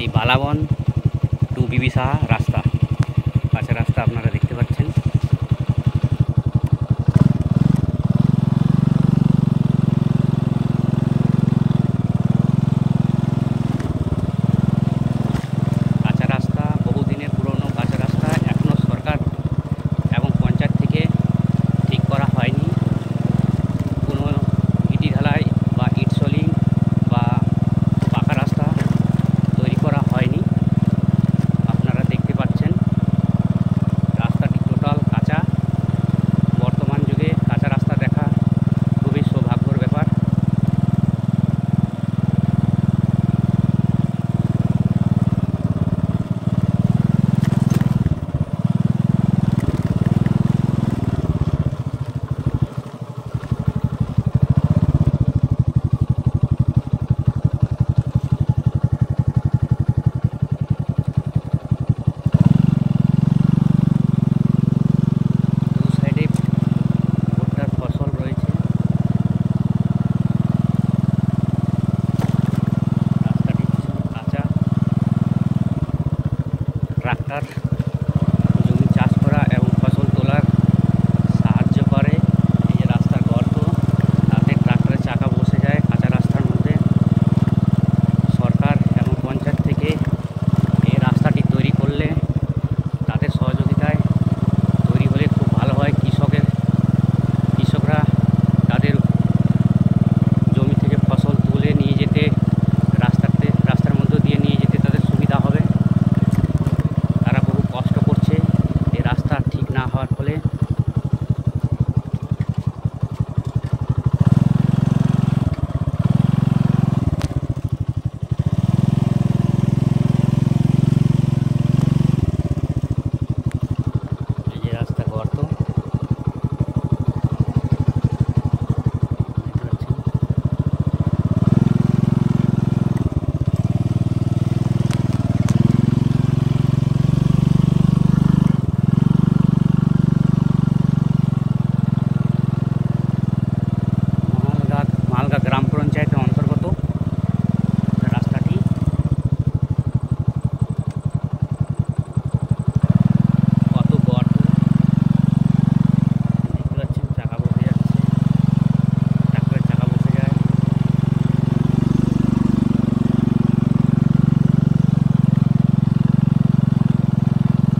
এই বালাবন টু বিবি সাহা রাস্তা, কাঁচা রাস্তা আপনারা দেখতে পাচ্ছেন। কাঁচা রাস্তা, বহুদিনের পুরনো কাঁচা রাস্তা, এখনও সরকার এবং পঞ্চায়েত থেকে ঠিক করা হয়নি। কোনো ইটি ঢালাই বা ইট সলিং বা পাকা রাস্তা তৈরি করা হয়নি। আপনারা দেখতে পাচ্ছেন রাস্তাটি টোটাল কাঁচা। বর্তমান যুগে কাঁচা রাস্তা দেখা খুবই সৌভাগ্যের ব্যাপার। দু সাইডে ভুট্টার ফসল রয়েছে। রাস্তাটি ভীষণ কাঁচা। ট্রাক্টর জমি চাষ করা এবং ফসল তোলার সাহায্য করে। এই যে রাস্তার গর্ত, তাতে ট্রাক্টরের চাকা বসে যায় কাঁচা রাস্তার মধ্যে। সরকার এবং পঞ্চায়েত থেকে এই রাস্তাটি তৈরি করলে, তাদের সহযোগিতায় তৈরি হলে খুব ভালো হয়। কৃষকরা তাদের জমি থেকে ফসল তুলে নিয়ে যেতে, রাস্তার মধ্য দিয়ে নিয়ে যেতে তাদের সুবিধা হবে। তারা বহু কষ্ট করছে এই রাস্তা ঠিক না হওয়ার ফলে। এই যে রাস্তা গর্ত দেখতে পাচ্ছেন। মালগা গ্রাম পঞ্চায়েতের অন্তর্গত রাস্তাটি। কত গর্ত দেখতে পাচ্ছেন, চাকা বসে যাচ্ছে, ট্রাক্টরের চাকা বসে যায়।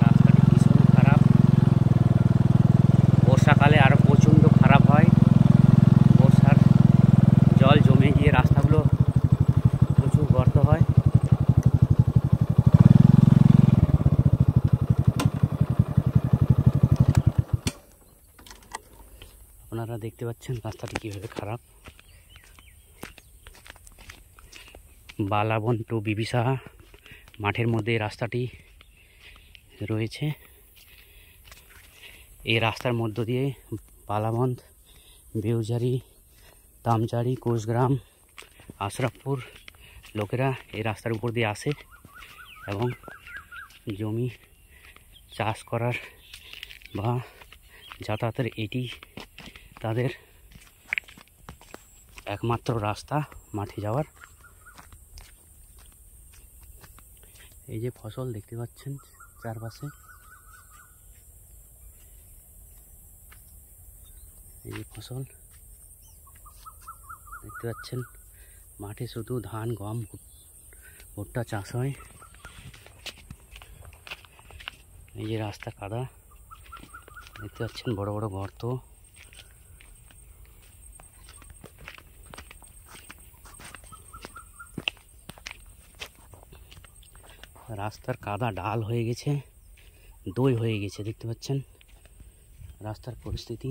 রাস্তাটি ভীষণ খারাপ। বর্ষাকালে আরও প্রচণ্ড খারাপ হয়। বর্ষার জল জমে গিয়ে রাস্তাগুলো প্রচুর গর্ত হয়। আপনারা দেখতে পাচ্ছেন রাস্তাটি কীভাবে খারাপ। বালাবন টু বিবি সাহা মাঠের মধ্যে রাস্তাটি রয়েছে। এই রাস্তার মধ্য দিয়ে বালাবন, বেউজারি, তামচারি, কোচগ্রাম, আশরাফপুর লোকেরা এই রাস্তার উপর দিয়ে আসে এবং জমি চাষ করার বা যাতায়াতের এটি তাদের একমাত্র রাস্তা মাঠে যাওয়ার। এই যে ফসল দেখতে পাচ্ছেন চারপাশে, এই যে ফসল দেখতে পাচ্ছেন। মাঠে শুধু ধান, গম, ভুট্টা চাষ হয়। এই যে রাস্তা কাদা দেখতে পাচ্ছেন, বড় বড় গর্ত। রাস্তার কাদা ডাল হয়ে গেছে, দই হয়ে গেছে। দেখতে পাচ্ছেন রাস্তার পরিস্থিতি।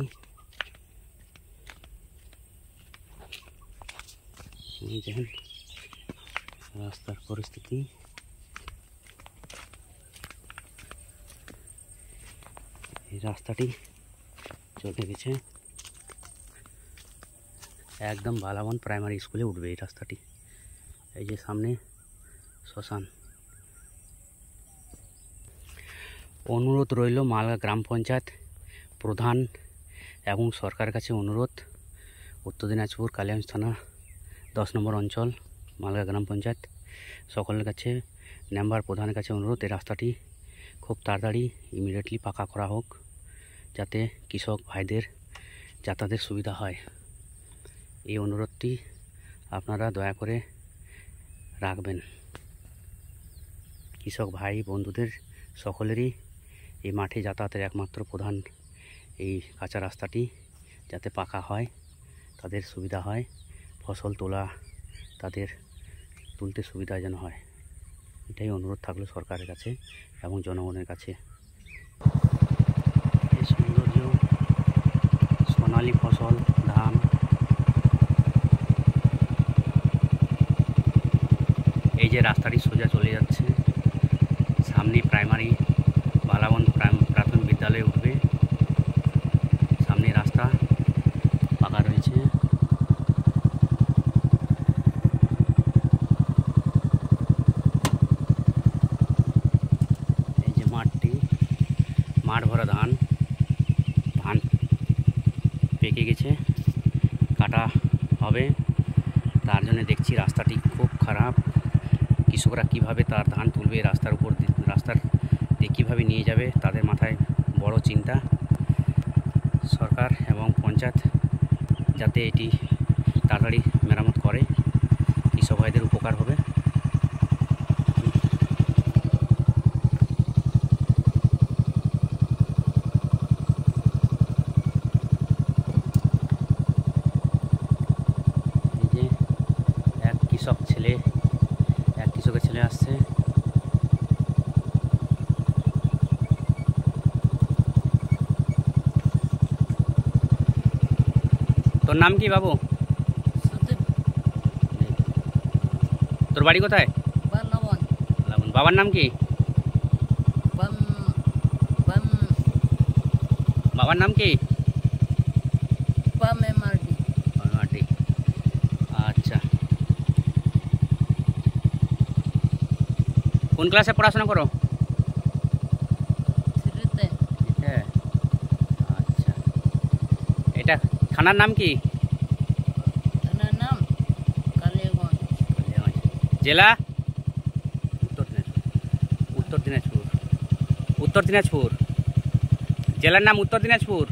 এই দেখেন রাস্তার পরিস্থিতি। এই রাস্তাটি চলে গেছে একদম বালাবন প্রাইমারি স্কুলে উঠবে এই রাস্তাটি। এই যে সামনে শ্মশান। অনুরোধ রইল মালগা গ্রাম পঞ্চায়েত প্রধান এবং সরকারের কাছে অনুরোধ, উত্তর দিনাজপুর কালিয়াগঞ্জ থানা 10 নম্বর অঞ্চল মালগা গ্রাম পঞ্চায়েত সকলের কাছে মেম্বার প্রধানের কাছে অনুরোধ, এই রাস্তাটি খুব তাড়াতাড়ি ইমিডিয়েটলি পাকা করা হোক, যাতে কৃষক ভাইদের যাতায়াতের সুবিধা হয়। এই অনুরোধটি আপনারা দয়া করে রাখবেন। কৃষক ভাই বন্ধুদের সকলেরই এই মাঠে যাতায়াতের একমাত্র প্রধান এই কাঁচা রাস্তাটি যাতে পাকা হয়, তাদের সুবিধা হয়, ফসল তোলা তাদের তুলতে সুবিধা যেন হয়, এটাই অনুরোধ থাকলো সরকারের কাছে এবং জনগণের কাছে। এই সৌন্দর্য সোনালী ফসল ধান, এই যে রাস্তাটি সোজা চলে যাচ্ছে, সামনে প্রাইমারি বালাগঞ্জ প্রাথমিক বিদ্যালয়ে উঠবে, সামনে রাস্তা পাকা রয়েছে। এই যে মাঠটি, মাঠ ভরা ধান পেকে গেছে, কাটা হবে, তার জন্য দেখছি রাস্তাটি খুব খারাপ। কৃষকরা কিভাবে তার ধান তুলবে, রাস্তার উপর রাস্তার দিয়ে কীভাবে নিয়ে যাবে, তাদের মাথায় বড় চিন্তা। সরকার এবং পঞ্চায়েত যাতে এটি তাড়াতাড়ি মেরামত করে, কৃষক ভাইদের উপকার হবে। এই যে এক কৃষকের ছেলে আসছে। তোর নাম কি বাবু? তোর বাড়ি কোথায়? বাবার নাম কি? বাবার নাম কি? আচ্ছা, কোন ক্লাসে পড়াশোনা করো? আচ্ছা, এটা থানার নাম কি? জেলা? উত্তর দিনাজপুর। জেলার নাম উত্তর দিনাজপুর,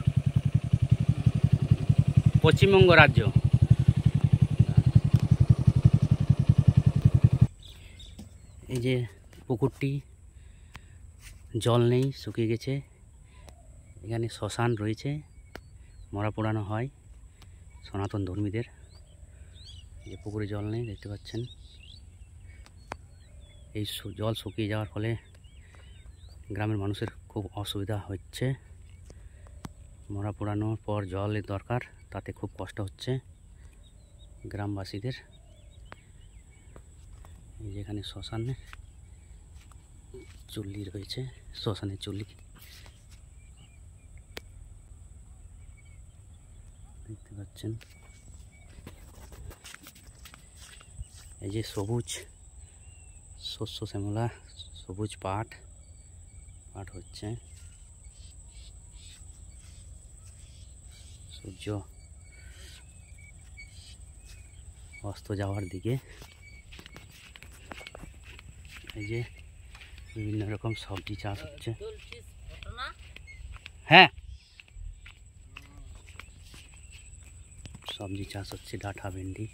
পশ্চিমবঙ্গ রাজ্য। এই যে পুকুরটি, জল নেই, শুকিয়ে গেছে। এখানে শ্মশান রয়েছে, মরা পোড়ানো হয় সনাতন ধর্মীদের। এই পুকুরে জল নেই, দেখতে পাচ্ছেন। এই জল শুকিয়ে যাওয়ার ফলে গ্রামের মানুষের খুব অসুবিধা হচ্ছে। মরা পোড়ানোর পর জলের দরকার, তাতে খুব কষ্ট হচ্ছে গ্রামবাসীদের। এই যেখানে শ্মশানে চুল্লি রয়েছে, শ্মশানের চুল্লি দেখতে পাচ্ছেন। এই যে সবুজ শস্য শ্যামলা, সবুজ পাট হচ্ছে। সূর্য অস্ত যাওয়ার দিকে। এই যে বিভিন্ন রকম সবজি চাষ হচ্ছে। হ্যাঁ, সবজি চাষ হচ্ছে, ডাঁটা, ভেন্ডি।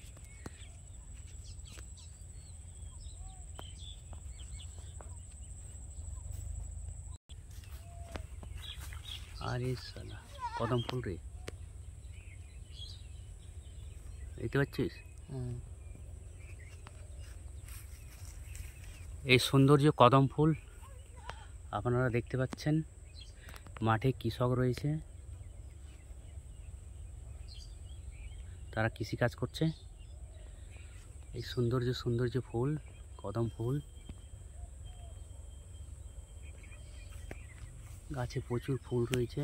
আরে সালা, কদম ফুল রে, দেখতে পাচ্ছিস? এই সৌন্দর্য কদম ফুল আপনারা দেখতে পাচ্ছেন। মাঠে কৃষক রয়েছে, তারা কৃষিকাজ করছে। এই সৌন্দর্য ফুল, কদম ফুল। গাছে প্রচুর ফুল রয়েছে।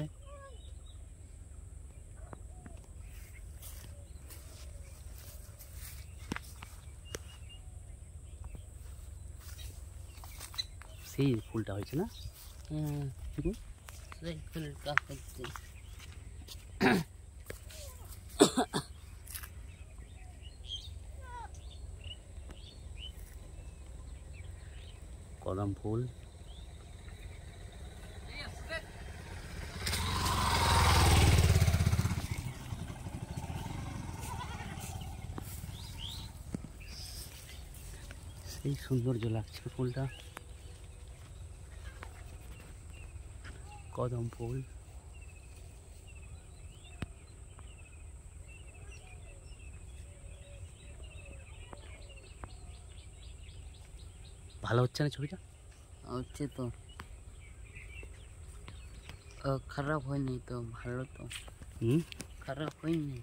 সেই ফুলটা হয়েছে না? সেই ফুলটা হচ্ছে। কদম ফুল। সেই সৌন্দর্য লাগছে ফুলটা, কদম ফুল। ভালো হচ্ছে না ছবিটা? হচ্ছে তো, খারাপ হয়নি তো, ভালো তো। খারাপ হয়নি।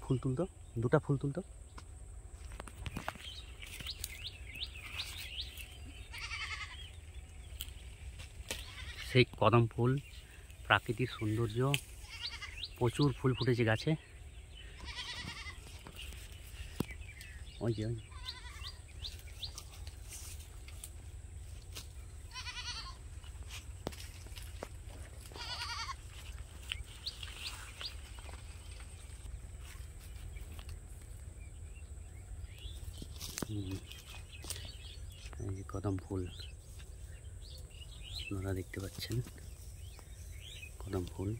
ফুল তুলতো, দুটা ফুল তুলতো। সেই কদম ফুল, প্রাকৃতিক সৌন্দর্য, প্রচুর ফুল ফুটেছে গাছে। ওই যে এই যে কদম ফুল আপনারা দেখতে পাচ্ছেন, কদম ফুল।